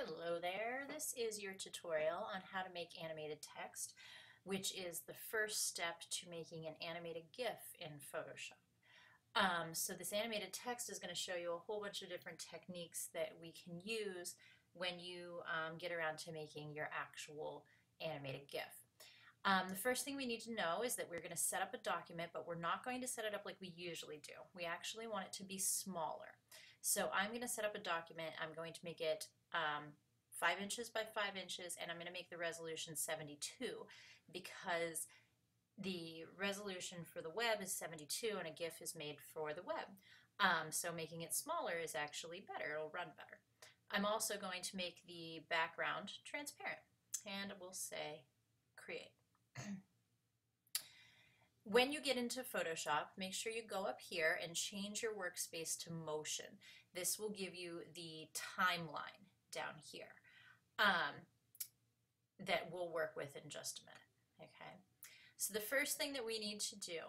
Hello there, this is your tutorial on how to make animated text, which is the first step to making an animated GIF in Photoshop. So this animated text is going to show you a whole bunch of different techniques that we can use when you get around to making your actual animated GIF. The first thing we need to know is that we're going to set up a document, but we're not going to set it up like we usually do. We actually want it to be smaller. So I'm going to set up a document. I'm going to make it 5 inches by 5 inches, and I'm going to make the resolution 72 because the resolution for the web is 72 and a GIF is made for the web. So making it smaller is actually better. It'll run better. I'm also going to make the background transparent, and we'll say create. When you get into Photoshop, make sure you go up here and change your workspace to motion. This will give you the timeline down here that we'll work with in just a minute. Okay, so the first thing that we need to do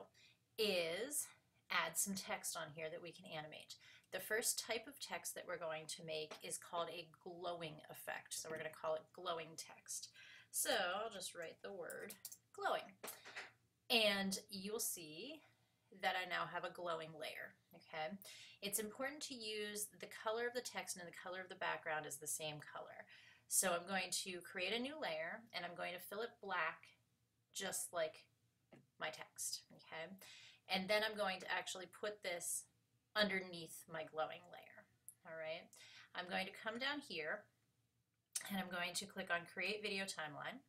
is add some text on here that we can animate. The first type of text that we're going to make is called a glowing effect. So we're going to call it glowing text. So I'll just write the word glowing. And you'll see that I now have a glowing layer. Okay, it's important to use the color of the text and the color of the background is the same color. So I'm going to create a new layer and I'm going to fill it black just like my text. Okay, and then I'm going to actually put this underneath my glowing layer. All right, I'm going to come down here and I'm going to click on Create Video Timeline.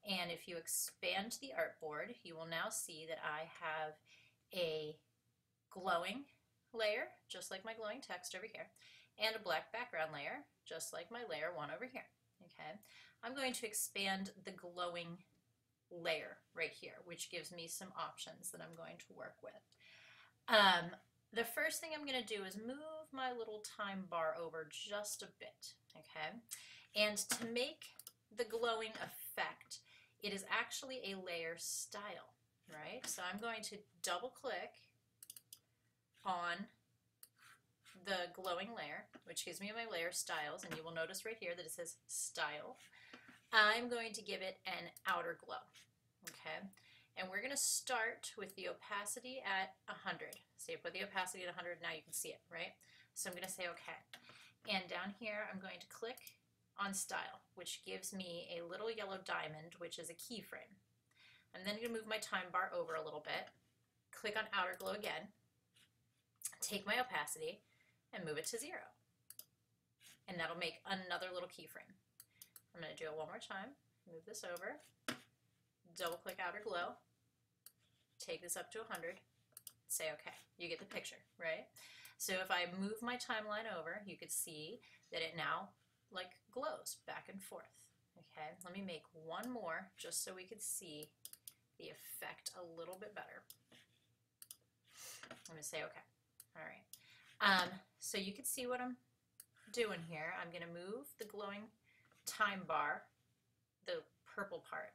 And if you expand the artboard, you will now see that I have a glowing layer, just like my glowing text over here, and a black background layer, just like my layer 1 over here. Okay, I'm going to expand the glowing layer right here, which gives me some options that I'm going to work with. The first thing I'm going to do is move my little time bar over just a bit. Okay, and to make the glowing effect, it is actually a layer style, right? So I'm going to double click on the glowing layer, which gives me my layer styles, and you will notice right here that it says style. I'm going to give it an outer glow, okay? And we're going to start with the opacity at 100. So you put the opacity at 100, now you can see it, right? So I'm going to say okay. And down here, I'm going to click on style, which gives me a little yellow diamond, which is a keyframe. I'm then going to move my time bar over a little bit, click on outer glow again, take my opacity, and move it to 0. And that'll make another little keyframe. I'm going to do it one more time, move this over, double click outer glow, take this up to 100, say okay. You get the picture, right? So if I move my timeline over, you could see that it now like glows back and forth. Okay, let me make one more just so we could see the effect a little bit better. I'm going to say okay. All right. So you can see what I'm doing here. I'm going to move the glowing time bar, the purple part,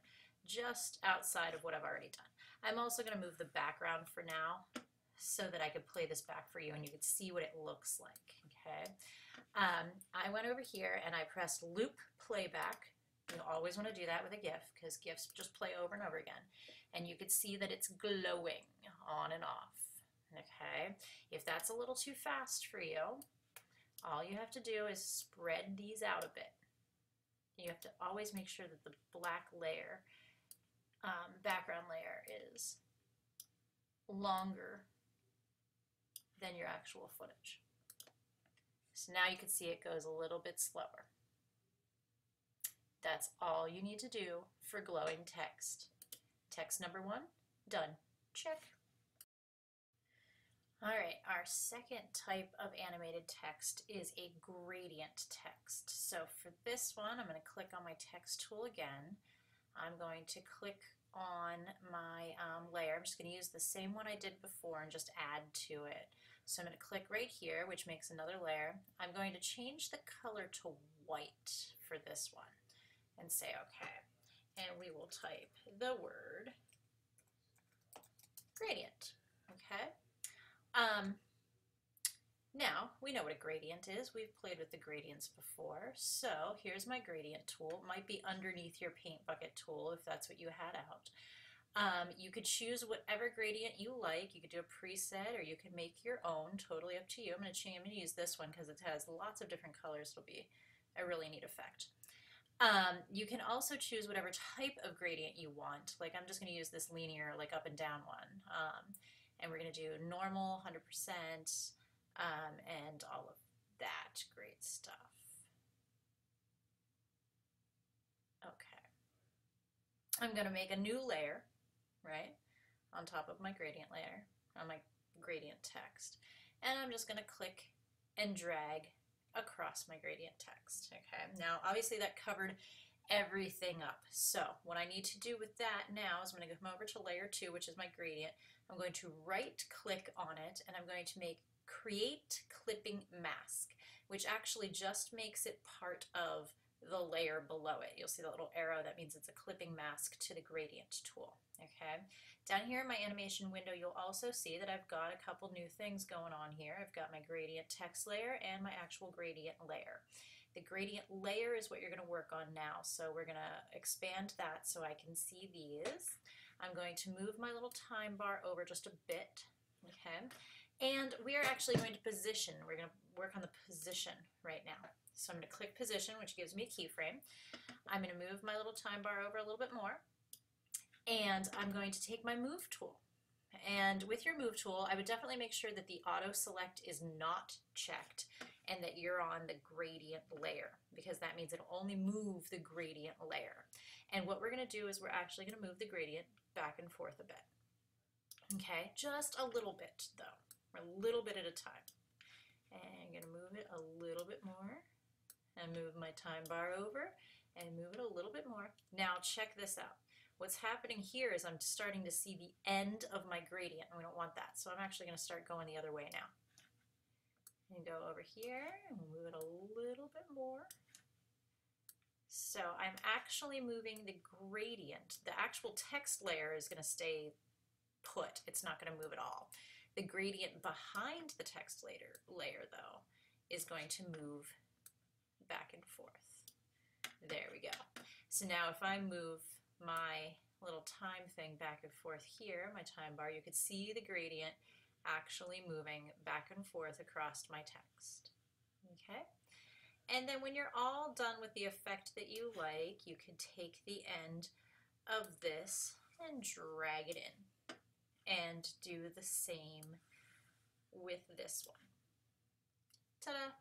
just outside of what I've already done. I'm also going to move the background for now so that I could play this back for you and you could see what it looks like. Okay, I went over here and I pressed loop playback. You always want to do that with a GIF because GIFs just play over and over again. And you could see that it's glowing on and off. Okay, if that's a little too fast for you, all you have to do is spread these out a bit. You have to always make sure that the black layer, background layer, is longer than your actual footage. So now you can see it goes a little bit slower. That's all you need to do for glowing text. Text number 1, done. Check. All right, our second type of animated text is a gradient text. So for this one, I'm going to click on my text tool again. I'm going to click on my layer. I'm just going to use the same one I did before and just add to it. So I'm going to click right here, which makes another layer. I'm going to change the color to white for this one and say okay. And we will type the word gradient. Okay. Now, we know what a gradient is. We've played with the gradients before. So here's my gradient tool. It might be underneath your paint bucket tool if that's what you had out. You could choose whatever gradient you like. You could do a preset or you could make your own, totally up to you. I'm going to use this one because it has lots of different colors. It'll be a really neat effect. You can also choose whatever type of gradient you want. Like I'm just going to use this linear, like up and down one. And we're going to do normal, 100%, and all of that great stuff. Okay. I'm going to make a new layer, right, on top of my gradient layer, on my gradient text. And I'm just going to click and drag across my gradient text. Okay, now obviously that covered everything up. So what I need to do with that now is I'm going to come over to layer 2, which is my gradient. I'm going to right click on it and I'm going to make create clipping mask, which actually just makes it part of the layer below it. You'll see the little arrow, that means it's a clipping mask to the gradient tool. Okay, down here in my animation window you'll also see that I've got a couple new things going on here. I've got my gradient text layer and my actual gradient layer. The gradient layer is what you're going to work on now, so we're going to expand that so I can see these. I'm going to move my little time bar over just a bit, okay, and we are actually going to position. We're going to work on the position right now. So I'm going to click position, which gives me a keyframe. I'm going to move my little time bar over a little bit more. And I'm going to take my move tool. And with your move tool, I would definitely make sure that the auto select is not checked and that you're on the gradient layer, because that means it'll only move the gradient layer. And what we're going to do is we're actually going to move the gradient back and forth a bit. Okay, just a little bit though, a little bit at a time. And I'm going to move it a little bit more and move my time bar over and move it a little bit more. Now check this out. What's happening here is I'm starting to see the end of my gradient, and we don't want that. So I'm actually going to start going the other way now. And go over here and move it a little bit more. So I'm actually moving the gradient. The actual text layer is going to stay put. It's not going to move at all. The gradient behind the text layer though, is going to move back and forth. There we go. So now if I move my little time thing back and forth here, my time bar, you could see the gradient actually moving back and forth across my text. Okay? And then when you're all done with the effect that you like, you can take the end of this and drag it in and do the same with this one. Ta-da!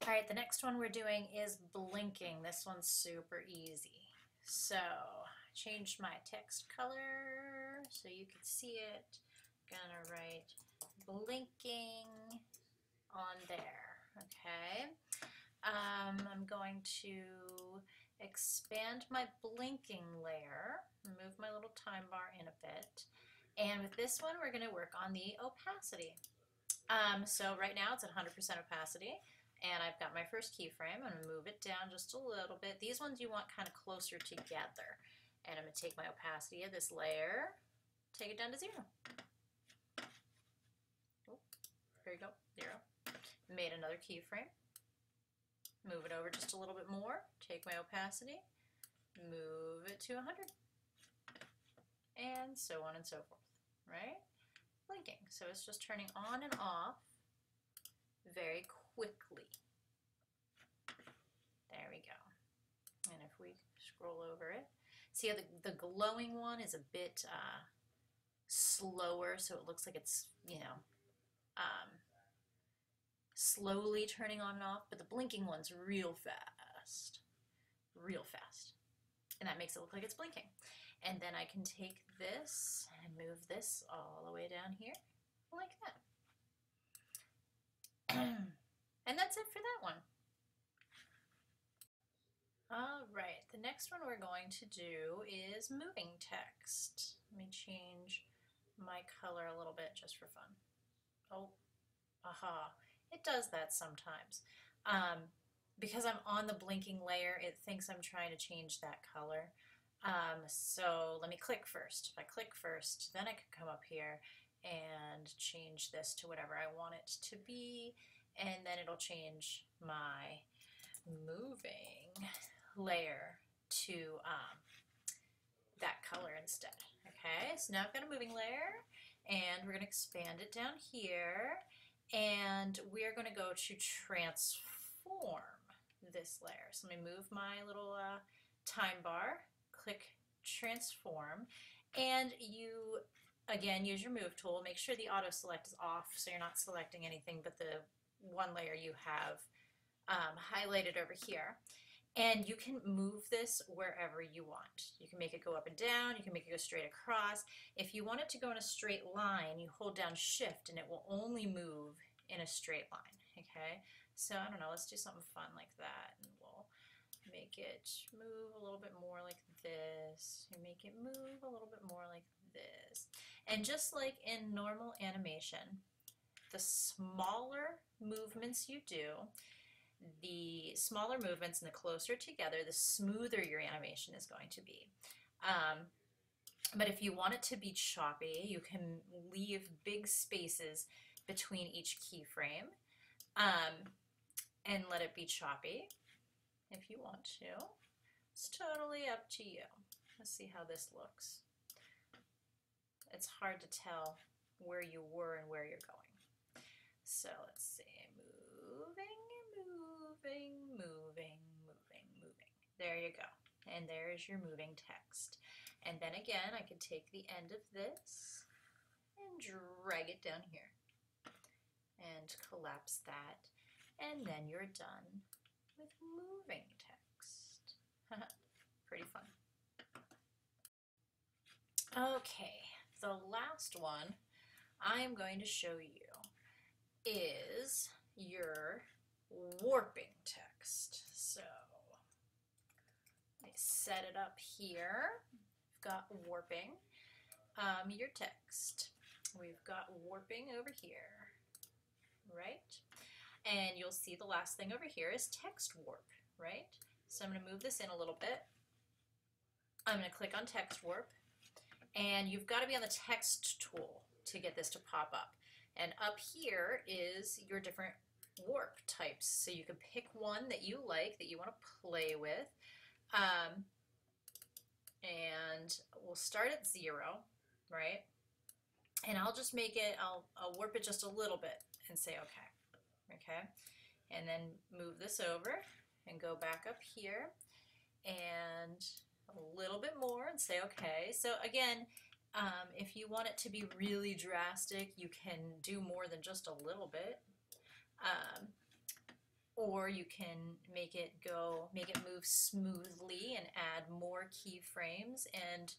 All right, the next one we're doing is blinking. This one's super easy. So I changed my text color so you can see it. Gonna write blinking on there. Okay. I'm going to expand my blinking layer, move my little time bar in a bit, and with this one we're going to work on the opacity. So right now it's at 100% opacity. And I've got my first keyframe. I'm going to move it down just a little bit. These ones you want kind of closer together. And I'm going to take my opacity of this layer, take it down to 0. Oh, there you go, 0. Made another keyframe. Move it over just a little bit more. Take my opacity, move it to 100. And so on and so forth, right? Blinking. So it's just turning on and off very quickly. There we go. And if we scroll over it, see how the glowing one is a bit slower, so it looks like it's, you know, slowly turning on and off, but the blinking one's real fast. Real fast. And that makes it look like it's blinking. And then I can take this and move this all the way down here like that. And that's it for that one. All right, the next one we're going to do is moving text. Let me change my color a little bit just for fun. Oh, aha, it does that sometimes. Because I'm on the blinking layer, it thinks I'm trying to change that color. So let me click first. If I click first, then I can come up here and change this to whatever I want it to be, and then it'll change my moving layer to that color instead. Okay, so now I've got a moving layer, and we're going to expand it down here, and we're going to go to transform this layer. So let me move my little time bar, click transform, and you again use your move tool. Make sure the auto select is off so you're not selecting anything but the one layer you have highlighted over here. And you can move this wherever you want. You can make it go up and down, you can make it go straight across. If you want it to go in a straight line, you hold down shift and it will only move in a straight line, okay? So I don't know, let's do something fun like that, and we'll make it move a little bit more like this, and make it move a little bit more like this. And just like in normal animation, the smaller movements you do, the smaller movements and the closer together, the smoother your animation is going to be. But if you want it to be choppy, you can leave big spaces between each keyframe and let it be choppy if you want to. It's totally up to you. Let's see how this looks. It's hard to tell where you were and where you're going. So let's see, moving, moving, moving, moving, moving. There you go. And there's your moving text. And then again, I could take the end of this and drag it down here and collapse that. And then you're done with moving text. Pretty fun. Okay, the last one I'm going to show you is your warping text. So I set it up here. We've got warping your text. We've got warping over here, right? And you'll see the last thing over here is text warp, right? So I'm going to move this in a little bit. I'm going to click on text warp, and you've got to be on the text tool to get this to pop up. And up here is your different warp types. So you can pick one that you like, that you want to play with. And we'll start at 0, right? And I'll just make it, I'll warp it just a little bit and say okay, okay? And then move this over and go back up here and a little bit more and say okay. So again, if you want it to be really drastic, you can do more than just a little bit. Or you can make it move smoothly and add more keyframes and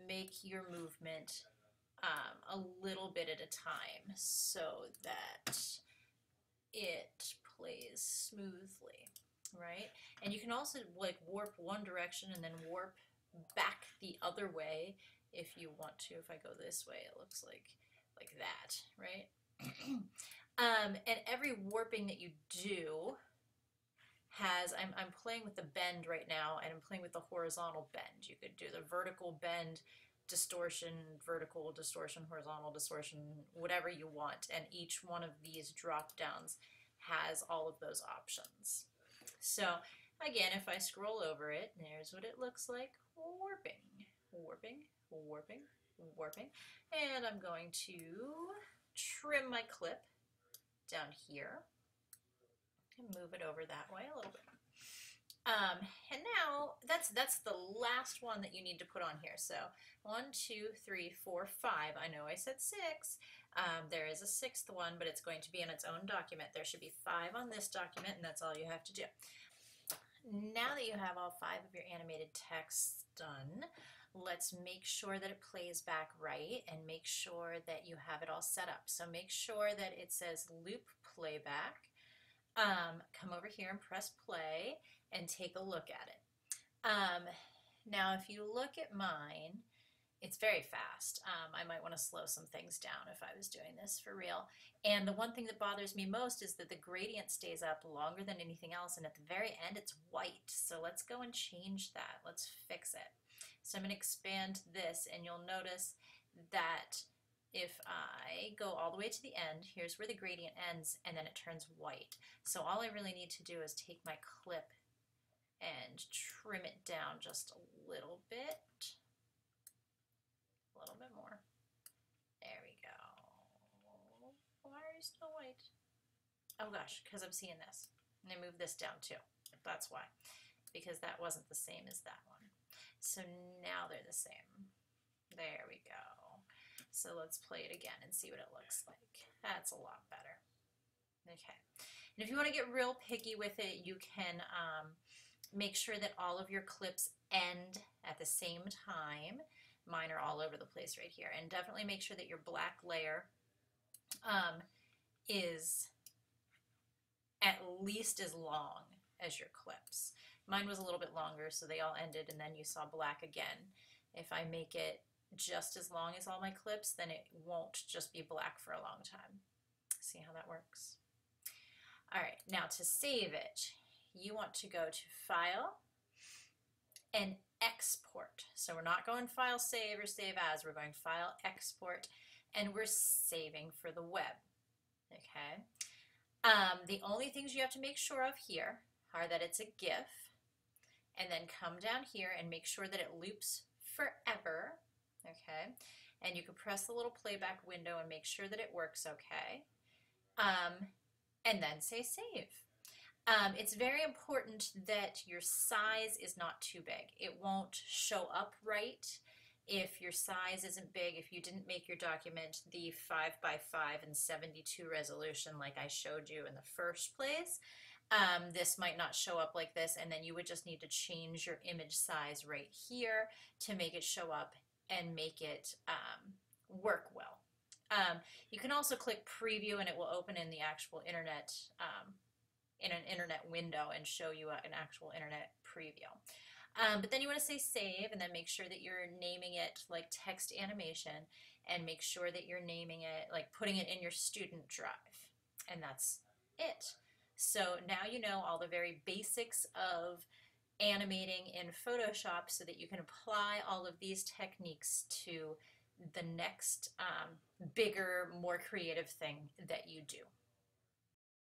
make your movement a little bit at a time so that it plays smoothly, right? And you can also like warp one direction and then warp back the other way if you want to. If I go this way, it looks like that, right? And every warping that you do has, I'm playing with the bend right now, and I'm playing with the horizontal bend. You could do the vertical bend, distortion, vertical distortion, horizontal distortion, whatever you want, and each one of these drop downs has all of those options. So again, if I scroll over it, there's what it looks like. Warping, warping, warping, warping. And I'm going to trim my clip down here and move it over that way a little bit. And now that's the last one that you need to put on here. So 1, 2, 3, 4, 5. I know I said 6. There is a 6th one, but it's going to be in its own document. There should be 5 on this document, and that's all you have to do. Now that you have all 5 of your animated texts done, let's make sure that it plays back right and make sure that you have it all set up. So make sure that it says loop playback. Come over here and press play and take a look at it. Now if you look at mine, it's very fast. I might want to slow some things down if I was doing this for real. And the one thing that bothers me most is that the gradient stays up longer than anything else, and at the very end it's white. So let's go and change that. Let's fix it. So I'm going to expand this, and you'll notice that if I go all the way to the end, here's where the gradient ends, and then it turns white. So all I really need to do is take my clip and trim it down just a little bit more. There we go. Why are you still white? Oh gosh, because I'm seeing this. And I move this down too. That's why. Because that wasn't the same as that one. So now they're the same. There we go. So let's play it again and see what it looks like. That's a lot better. Okay. And if you want to get real picky with it, you can make sure that all of your clips end at the same time. Mine are all over the place right here. And definitely make sure that your black layer is at least as long as your clips. Mine was a little bit longer, so they all ended, and then you saw black again. If I make it just as long as all my clips, then it won't just be black for a long time. See how that works? All right, now to save it, you want to go to File and Export. So we're not going File, Save, or Save As. We're going File, Export, and we're saving for the web. Okay. The only things you have to make sure of here are that it's a GIF, and then come down here and make sure that it loops forever. Okay, and you can press the little playback window and make sure that it works okay, and then say save. It's very important that your size is not too big. It won't show up right if your size isn't big, if you didn't make your document the 5x5 and 72 resolution like I showed you in the first place. This might not show up like this, and then you would just need to change your image size right here to make it show up and make it work well. You can also click preview and it will open in the actual internet, in an internet window, and show you an actual internet preview. But then you want to say save, and then make sure that you're naming it like text animation, and make sure that you're naming it, like putting it in your student drive. And that's it. So now you know all the very basics of animating in Photoshop so that you can apply all of these techniques to the next bigger, more creative thing that you do.